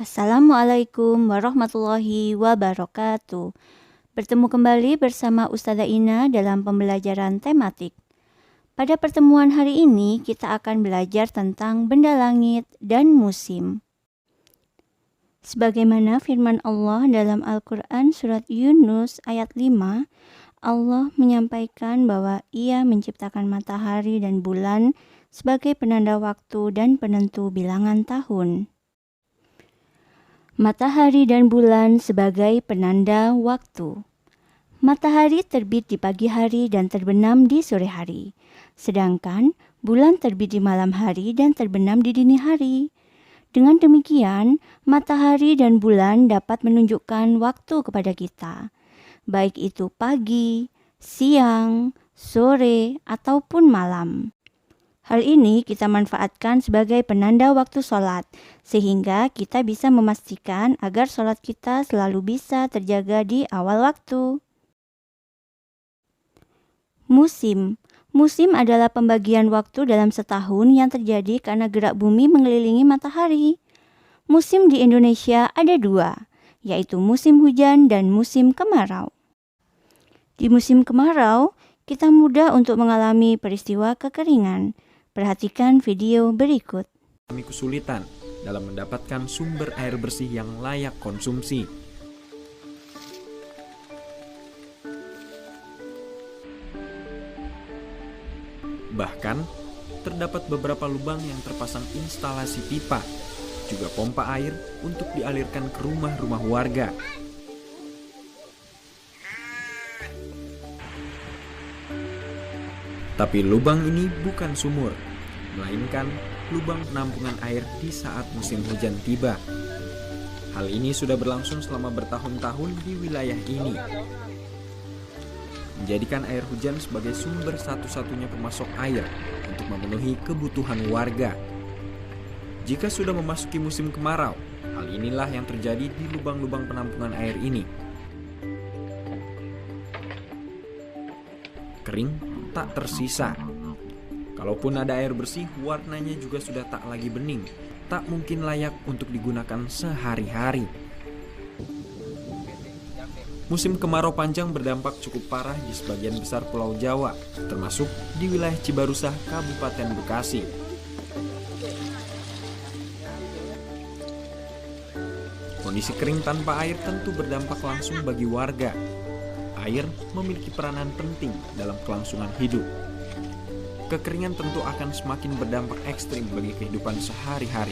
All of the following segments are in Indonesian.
Assalamualaikum warahmatullahi wabarakatuh. Bertemu kembali bersama Ustazah Ina dalam pembelajaran tematik. Pada pertemuan hari ini kita akan belajar tentang benda langit dan musim. Sebagaimana firman Allah dalam Al-Quran surat Yunus ayat 5, Allah menyampaikan bahwa Ia menciptakan matahari dan bulan sebagai penanda waktu dan penentu bilangan tahun. Matahari dan bulan sebagai penanda waktu. Matahari terbit di pagi hari dan terbenam di sore hari. Sedangkan bulan terbit di malam hari dan terbenam di dini hari. Dengan demikian, matahari dan bulan dapat menunjukkan waktu kepada kita, baik itu pagi, siang, sore, ataupun malam. Hal ini kita manfaatkan sebagai penanda waktu sholat, sehingga kita bisa memastikan agar sholat kita selalu bisa terjaga di awal waktu. Musim. Musim adalah pembagian waktu dalam setahun yang terjadi karena gerak bumi mengelilingi matahari. Musim di Indonesia ada dua, yaitu musim hujan dan musim kemarau. Di musim kemarau, kita mudah untuk mengalami peristiwa kekeringan. Perhatikan video berikut. Kami kesulitan dalam mendapatkan sumber air bersih yang layak konsumsi. Bahkan, terdapat beberapa lubang yang terpasang instalasi pipa, juga pompa air untuk dialirkan ke rumah-rumah warga. Tapi lubang ini bukan sumur, melainkan lubang penampungan air di saat musim hujan tiba. Hal ini sudah berlangsung selama bertahun-tahun di wilayah ini, menjadikan air hujan sebagai sumber satu-satunya pemasok air untuk memenuhi kebutuhan warga. Jika sudah memasuki musim kemarau, hal inilah yang terjadi di lubang-lubang penampungan air ini. Kering tak tersisa. Kalaupun ada air bersih, warnanya juga sudah tak lagi bening, tak mungkin layak untuk digunakan sehari-hari. Musim kemarau panjang berdampak cukup parah di sebagian besar Pulau Jawa, termasuk di wilayah Cibarusah, Kabupaten Bekasi. Kondisi kering tanpa air tentu berdampak langsung bagi warga. Air memiliki peranan penting dalam kelangsungan hidup. Kekeringan tentu akan semakin berdampak ekstrim bagi kehidupan sehari-hari.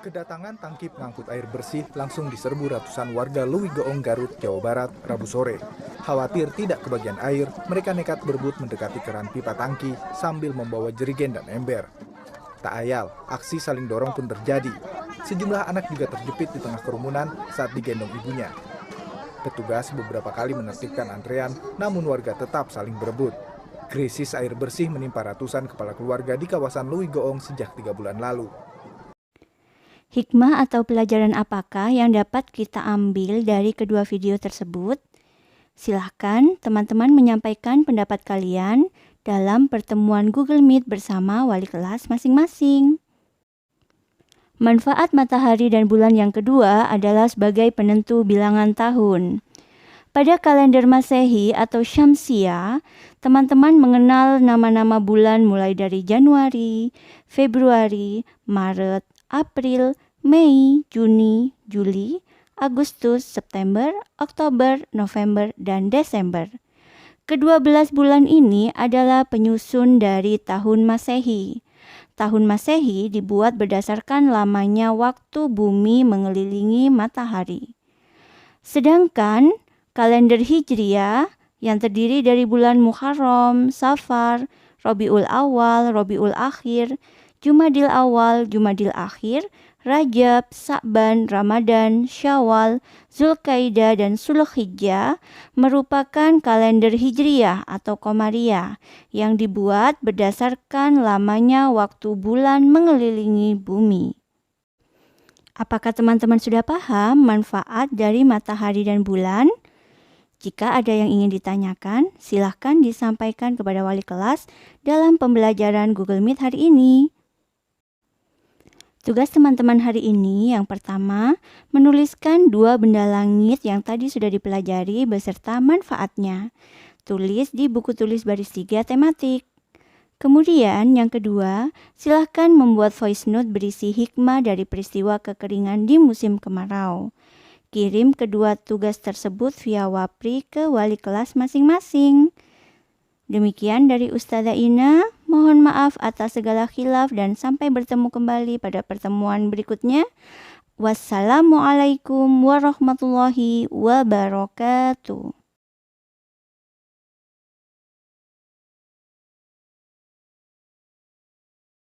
Kedatangan tangki pengangkut air bersih langsung diserbu ratusan warga Lewigoong, Garut, Jawa Barat, Rabu sore. Khawatir tidak kebagian air, mereka nekat berebut mendekati keran pipa tangki sambil membawa jerigen dan ember. Tak ayal, aksi saling dorong pun terjadi. Sejumlah anak juga terjepit di tengah kerumunan saat digendong ibunya. Petugas beberapa kali menertibkan antrean, namun warga tetap saling berebut. Krisis air bersih menimpa ratusan kepala keluarga di kawasan Lewigoong sejak 3 bulan lalu. Hikmah atau pelajaran apakah yang dapat kita ambil dari kedua video tersebut? Silahkan teman-teman menyampaikan pendapat kalian dalam pertemuan Google Meet bersama wali kelas masing-masing. Manfaat matahari dan bulan yang kedua adalah sebagai penentu bilangan tahun. Pada kalender Masehi atau Syamsiah, teman-teman mengenal nama-nama bulan mulai dari Januari, Februari, Maret, April, Mei, Juni, Juli, Agustus, September, Oktober, November, dan Desember. Ke-12 bulan ini adalah penyusun dari tahun Masehi. Tahun Masehi dibuat berdasarkan lamanya waktu bumi mengelilingi matahari. Sedangkan kalender Hijriah yang terdiri dari bulan Muharram, Safar, Rabiul Awal, Rabiul Akhir, Jumadil Awal, Jumadil Akhir, Rajab, Sa'ban, Ramadan, Syawal, Zulkaidah, dan Zulhijjah merupakan kalender Hijriyah atau Qamariyah yang dibuat berdasarkan lamanya waktu bulan mengelilingi bumi. Apakah teman-teman sudah paham manfaat dari matahari dan bulan? Jika ada yang ingin ditanyakan, silahkan disampaikan kepada wali kelas dalam pembelajaran Google Meet hari ini. Tugas teman-teman hari ini yang pertama, menuliskan 2 benda langit yang tadi sudah dipelajari beserta manfaatnya. Tulis di buku tulis baris 3 tematik. Kemudian yang kedua, silahkan membuat voice note berisi hikmah dari peristiwa kekeringan di musim kemarau. Kirim kedua tugas tersebut via Wapri ke wali kelas masing-masing. Demikian dari Ustazah Ina, mohon maaf atas segala khilaf dan sampai bertemu kembali pada pertemuan berikutnya. Wassalamualaikum warahmatullahi wabarakatuh.